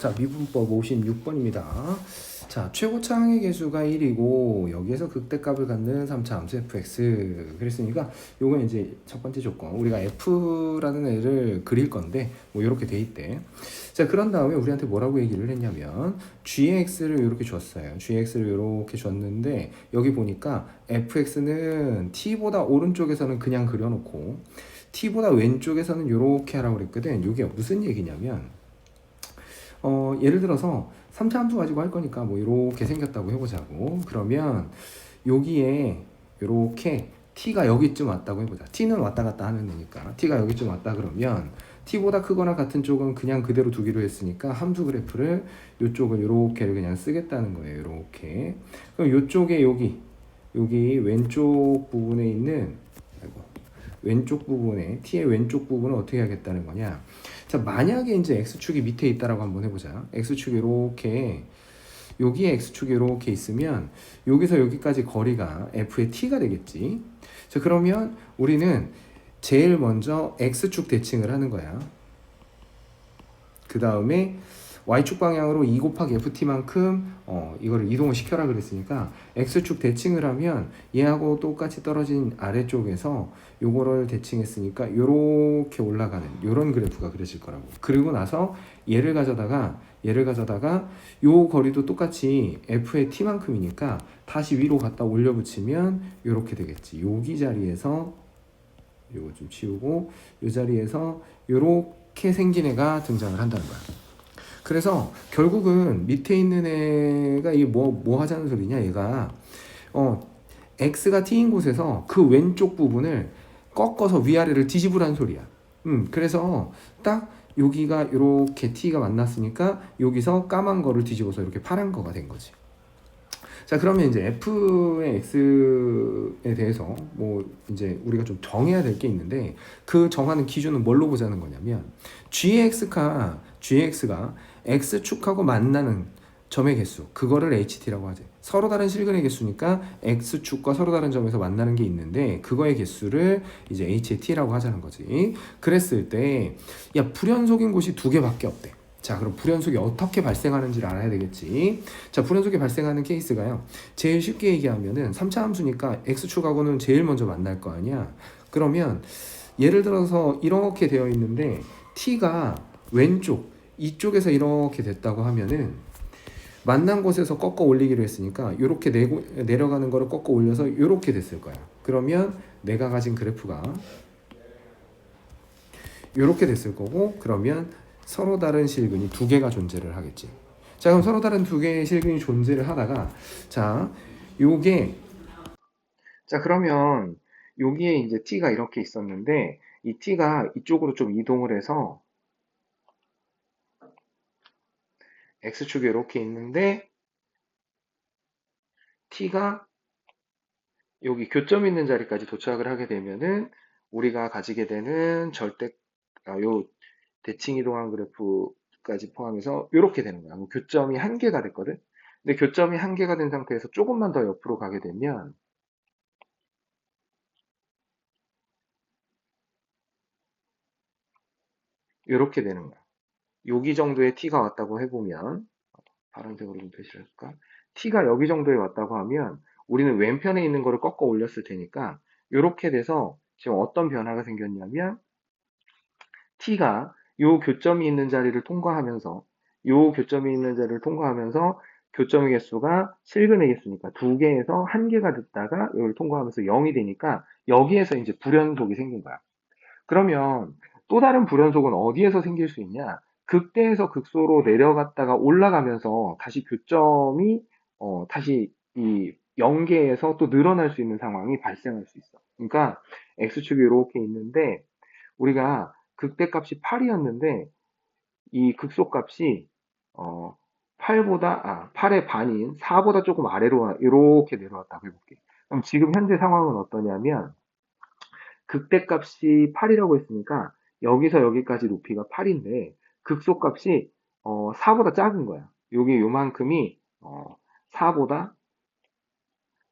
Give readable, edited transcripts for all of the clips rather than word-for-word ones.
자, 미분법 56번입니다. 자, 최고차 항의 개수가 1이고 여기에서 극대값을 갖는 3차 함수 fx 그랬으니까 요건 이제 첫 번째 조건 우리가 f라는 애를 그릴 건데 뭐 이렇게 돼 있대. 자, 그런 다음에 우리한테 뭐라고 얘기를 했냐면 gx를 이렇게 줬어요. gx를 이렇게 줬는데 여기 보니까 fx는 t보다 오른쪽에서는 그냥 그려놓고 t보다 왼쪽에서는 이렇게 하라고 그랬거든. 이게 무슨 얘기냐면 예를 들어서 3차 함수 가지고 할 거니까 뭐 이렇게 생겼다고 해보자고. 그러면 여기에 이렇게 t가 여기쯤 왔다고 해보자. t는 왔다 갔다 하는 애니까 t가 여기쯤 왔다 그러면 t보다 크거나 같은 쪽은 그냥 그대로 두기로 했으니까 함수 그래프를 이쪽을 이렇게 그냥 쓰겠다는 거예요. 이렇게. 그럼 이쪽에 여기 왼쪽 부분에 있는 왼쪽 부분에 t의 왼쪽 부분은 어떻게 하겠다는 거냐. 자, 만약에 이제 x축이 밑에 있다라고 한번 해보자. x축이 이렇게 여기에 x축이 이렇게 있으면 여기서 여기까지 거리가 f의 t가 되겠지. 자, 그러면 우리는 제일 먼저 x축 대칭을 하는 거야. 그 다음에 y축 방향으로 2 곱하기 ft만큼 이거를 이동을 시켜라 그랬으니까 x축 대칭을 하면 얘하고 똑같이 떨어진 아래쪽에서 요거를 대칭했으니까 요렇게 올라가는 요런 그래프가 그려질 거라고. 그리고 나서 얘를 가져다가 요 거리도 똑같이 f의 t만큼이니까 다시 위로 갖다 올려 붙이면 요렇게 되겠지. 여기 자리에서 요거 좀 치우고 요 자리에서 요렇게 생긴 애가 등장을 한다는 거야. 그래서 결국은 밑에 있는 애가 이게 뭐 하자는 소리냐, 얘가 x가 t인 곳에서 그 왼쪽 부분을 꺾어서 위아래를 뒤집으라는 소리야. 그래서 딱 여기가 이렇게 t가 만났으니까 여기서 까만 거를 뒤집어서 이렇게 파란 거가 된 거지. 자, 그러면 이제 f의 x에 대해서 뭐 이제 우리가 좀 정해야 될 게 있는데 그 정하는 기준은 뭘로 보자는 거냐면 gx가 x축하고 만나는 점의 개수, 그거를 ht라고 하지. 서로 다른 실근의 개수니까 x축과 서로 다른 점에서 만나는 게 있는데 그거의 개수를 이제 ht라고 하자는 거지. 그랬을 때 야, 불연속인 곳이 두 개밖에 없대. 자, 그럼 불연속이 어떻게 발생하는지를 알아야 되겠지. 자, 불연속이 발생하는 케이스가요, 제일 쉽게 얘기하면은 3차 함수니까 x축하고는 제일 먼저 만날 거 아니야. 그러면 예를 들어서 이렇게 되어 있는데 t가 왼쪽 이쪽에서 이렇게 됐다고 하면은 만난 곳에서 꺾어 올리기로 했으니까 이렇게 내려가는 거를 꺾어 올려서 이렇게 됐을 거야. 그러면 내가 가진 그래프가 이렇게 됐을 거고, 그러면 서로 다른 실근이 두 개가 존재를 하겠지. 자, 그럼 서로 다른 두 개의 실근이 존재를 하다가 자, 요게 자, 그러면 여기에 이제 t가 이렇게 있었는데 이 t가 이쪽으로 좀 이동을 해서 x축이 이렇게 있는데 t가 여기 교점 있는 자리까지 도착을 하게 되면은 우리가 가지게 되는 요 대칭 이동한 그래프까지 포함해서 이렇게 되는 거야. 교점이 한 개가 됐거든. 근데 교점이 한 개가 된 상태에서 조금만 더 옆으로 가게 되면 이렇게 되는 거야. 여기 정도의 t가 왔다고 해보면 파란색으로 좀 표시를 할까? t가 여기 정도에 왔다고 하면 우리는 왼편에 있는 거를 꺾어 올렸을 테니까 이렇게 돼서 지금 어떤 변화가 생겼냐면 t가 요 교점이 있는 자리를 통과하면서 교점의 개수가 실근의 개수니까 두 개에서 한 개가 됐다가 이걸 통과하면서 0이 되니까 여기에서 이제 불연속이 생긴 거야. 그러면 또 다른 불연속은 어디에서 생길 수 있냐? 극대에서 극소로 내려갔다가 올라가면서 다시 교점이 다시 이 0개에서 또 늘어날 수 있는 상황이 발생할 수 있어. 그러니까 x축이 이렇게 있는데 우리가 극대값이 8이었는데 이 극소값이 8의 반인 4보다 조금 아래로 이렇게 내려왔다고 해볼게. 그럼 지금 현재 상황은 어떠냐면 극대값이 8이라고 했으니까 여기서 여기까지 높이가 8인데 극소값이 4보다 작은 거야. 여기 요만큼이 4보다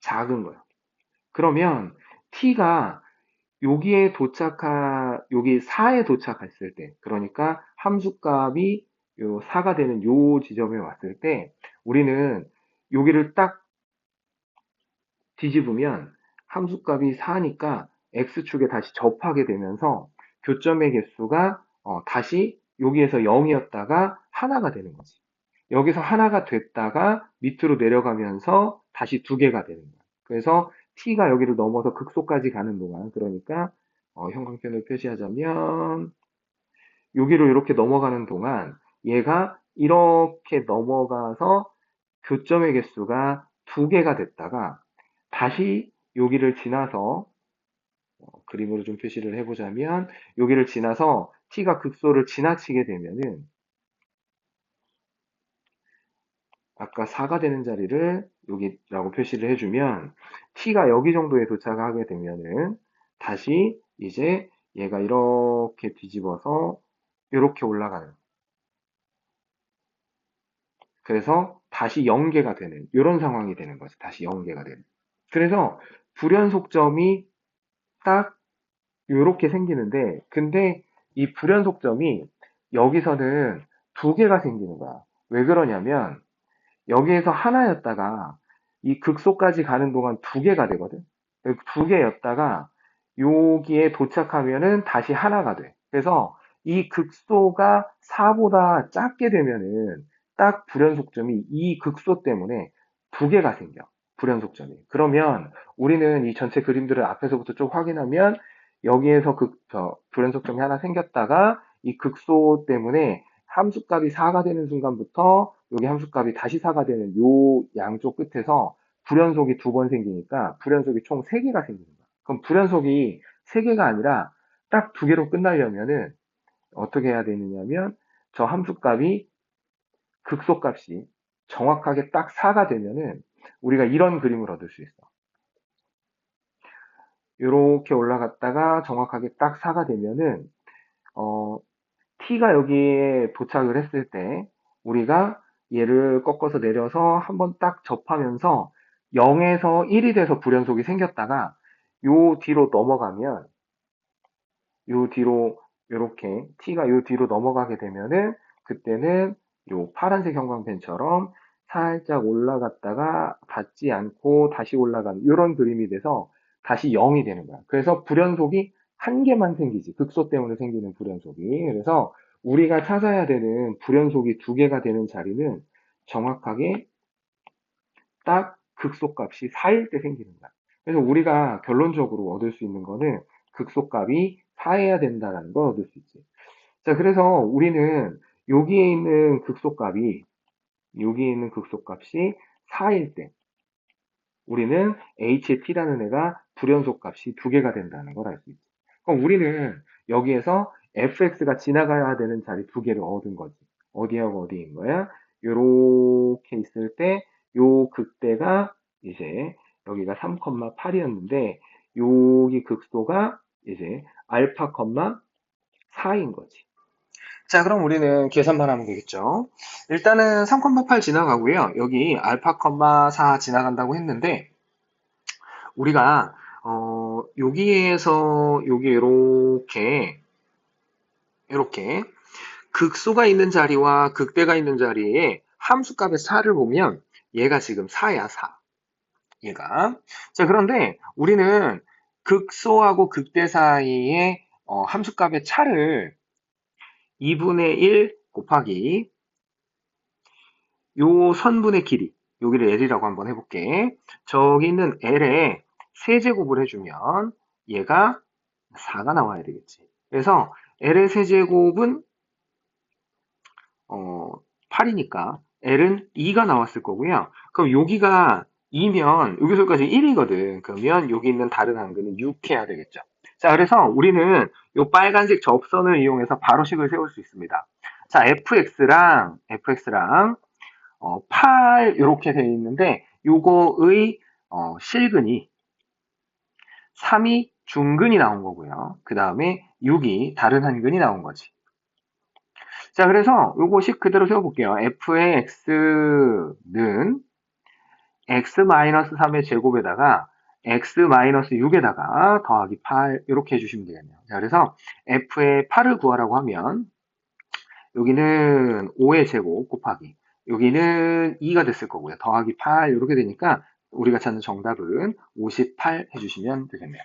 작은 거야. 그러면 t가 여기 4에 도착했을 때, 그러니까 함수값이 요 4가 되는 요 지점에 왔을 때 우리는 여기를 딱 뒤집으면 함수값이 4니까 x축에 다시 접하게 되면서 교점의 개수가 다시 여기에서 0이었다가 하나가 되는 거지. 여기서 하나가 됐다가 밑으로 내려가면서 다시 두 개가 되는 거야. 그래서 t가 여기를 넘어서 극소까지 가는 동안, 그러니까 형광펜을 표시하자면 여기로 이렇게 넘어가는 동안 얘가 이렇게 넘어가서 교점의 개수가 두 개가 됐다가 다시 여기를 지나서 그림으로 좀 표시를 해보자면 여기를 지나서 t가 극소를 지나치게 되면은 아까 4가 되는 자리를 여기라고 표시를 해주면 t가 여기 정도에 도착하게 되면은 다시 이제 얘가 이렇게 뒤집어서 이렇게 올라가는, 그래서 다시 연계가 되는 이런 상황이 되는 거죠. 다시 연계가 되는. 그래서 불연속점이 딱 이렇게 생기는데, 근데 이 불연속점이 여기서는 두 개가 생기는 거야. 왜 그러냐면 여기에서 하나였다가 이 극소까지 가는 동안 두 개가 되거든. 두 개였다가 여기에 도착하면은 다시 하나가 돼. 그래서 이 극소가 4보다 작게 되면은 딱 불연속점이 이 극소 때문에 두 개가 생겨. 불연속점이. 그러면 우리는 이 전체 그림들을 앞에서부터 쭉 확인하면 여기에서 불연속점이 하나 생겼다가 이 극소 때문에 함수값이 4가 되는 순간부터 여기 함수값이 다시 4가 되는 요 양쪽 끝에서 불연속이 두 번 생기니까 불연속이 총 3개가 생기는 거야. 그럼 불연속이 3개가 아니라 딱 두 개로 끝나려면은 어떻게 해야 되느냐면 저 함수값이 극소값이 정확하게 딱 4가 되면은 우리가 이런 그림을 얻을 수 있어. 이렇게 올라갔다가 정확하게 딱 4가 되면은 t가 여기에 도착을 했을 때 우리가 얘를 꺾어서 내려서 한번 딱 접하면서 0에서 1이 돼서 불연속이 생겼다가 요 뒤로 넘어가면 요 뒤로 이렇게 t가 요 뒤로 넘어가게 되면은 그때는 요 파란색 형광펜처럼 살짝 올라갔다가 닿지 않고 다시 올라가는 이런 그림이 돼서 다시 0이 되는 거야. 그래서 불연속이 한 개만 생기지. 극소 때문에 생기는 불연속이. 그래서 우리가 찾아야 되는 불연속이 두 개가 되는 자리는 정확하게 딱 극소값이 4일 때 생기는 거야. 그래서 우리가 결론적으로 얻을 수 있는 거는 극소값이 4여야 된다는 걸 얻을 수 있지. 자, 그래서 우리는 여기에 있는 극소값이 4일 때 우리는 h의 t라는 애가 불연속 값이 두 개가 된다는 걸 알 수 있지. 그럼 우리는 여기에서 fx가 지나가야 되는 자리 두 개를 얻은 거지. 어디하고 어디인 거야? 요렇게 있을 때 요 극대가 이제 여기가 3,8이었는데 여기 극소가 이제 알파, 4인 거지. 자, 그럼 우리는 계산만 하면 되겠죠. 일단은 3,8 지나가고요. 여기 알파, 4 지나간다고 했는데 우리가 여기에서 여기 이렇게 극소가 있는 자리와 극대가 있는 자리에 함수값의 4를 보면 얘가 지금 4야, 4. 얘가. 자, 그런데 우리는 극소하고 극대 사이에 함수값의 차를 2분의 1 곱하기 요 선분의 길이, 여기를 L이라고 한번 해볼게. 저기 있는 L에 세제곱을 해주면 얘가 4가 나와야 되겠지. 그래서 L의 세제곱은 8이니까 L은 2가 나왔을 거고요. 그럼 여기가 2면 여기서까지 1이거든. 그러면 여기 있는 다른 한글은 6 해야 되겠죠. 자, 그래서 우리는 이 빨간색 접선을 이용해서 바로식을 세울 수 있습니다. 자, fx랑 8 이렇게 되어 있는데 요거의 실근이 3이 중근이 나온 거고요. 그 다음에 6이 다른 한근이 나온 거지. 자, 그래서 요거식 그대로 세워볼게요. f의 x는 x-3의 제곱에다가 x-6에다가 더하기 8 이렇게 해주시면 되겠네요. 자, 그래서 f의 8을 구하라고 하면 여기는 5의 제곱 곱하기 여기는 2가 됐을 거고요. 더하기 8 이렇게 되니까 우리가 찾는 정답은 58 해주시면 되겠네요.